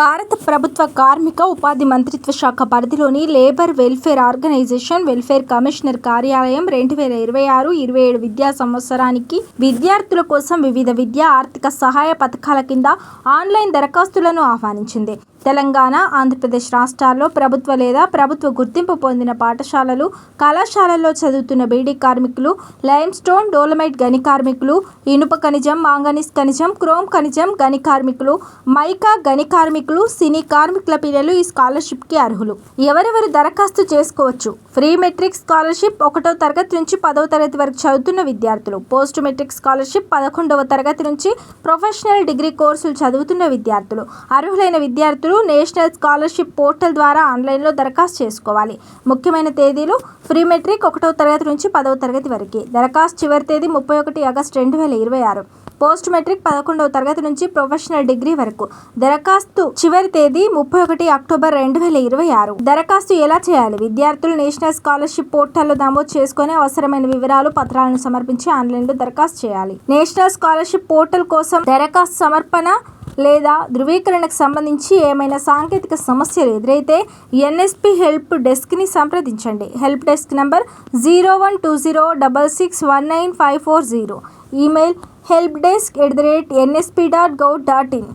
భారత ప్రభుత్వ కార్మిక ఉపాధి మంత్రిత్వ శాఖ పరిధిలోని labour welfare organisation welfare commissioner కార్యాలయం 2026-27 విద్యా సంవత్సరానికి విద్యార్థుల కోసం వివిధ విద్యా ఆర్థిక సహాయ పథకాల కింద ఆన్లైన్ దరఖాస్తులను ఆహ్వానించింది. తెలంగాణ, ఆంధ్రప్రదేశ్ రాష్ట్రాల్లో ప్రభుత్వ లేదా ప్రభుత్వ గుర్తింపు పొందిన పాఠశాలలు, కళాశాలల్లో చదువుతున్న బీడీ కార్మికులు, లైమ్ స్టోన్, డోలమైట్ గని కార్మికులు, ఇనుప ఖనిజం, మాంగనీస్ ఖనిజం, క్రోమ్ ఖనిజం గని కార్మికులు, మైకా గని కార్మికులు, సినీ కార్మికుల పిల్లలు ఈ స్కాలర్షిప్కి అర్హులు. ఎవరెవరు దరఖాస్తు చేసుకోవచ్చు? ప్రీ మెట్రిక్ స్కాలర్షిప్ 1వ తరగతి నుంచి 10వ తరగతి వరకు చదువుతున్న విద్యార్థులు. పోస్ట్ మెట్రిక్ స్కాలర్షిప్ 11వ తరగతి నుంచి ప్రొఫెషనల్ డిగ్రీ కోర్సులు చదువుతున్న విద్యార్థులు. అర్హులైన విద్యార్థులు నేషనల్ స్కాలర్షిప్ పోర్టల్ ద్వారా ఆన్లైన్లో దరఖాస్తు చేసుకోవాలి. ముఖ్యమైన తేదీలు: ప్రీ మెట్రిక్ 1వ తరగతి నుంచి 10వ తరగతి వరకు. దరఖాస్తు చివరి తేదీ 31 ఆగస్టు 2026. పోస్ట్ మెట్రిక్ 11వ తరగతి నుంచి ప్రొఫెషనల్ డిగ్రీ వరకు. దరఖాస్తు చివరి తేదీ 31 అక్టోబర్ 2026. దరఖాస్తు ఎలా చేయాలి? విద్యార్థులు నేషనల్ స్కాలర్షిప్ పోర్టల్లో నమోదు చేసుకుని అవసరమైన వివరాలు, పత్రాలను సమర్పించి ఆన్లైన్లో దరఖాస్తు చేయాలి. నేషనల్ స్కాలర్షిప్ పోర్టల్ కోసం దరఖాస్తు సమర్పణ లేదా ధృవీకరణకు సంబంధించి ఏమైనా సాంకేతిక సమస్యలు ఎదురైతే ఎన్ఎస్పి హెల్ప్ డెస్క్ని సంప్రదించండి. Help desk number 012066195540. Email helpdesk@nsp.gov.in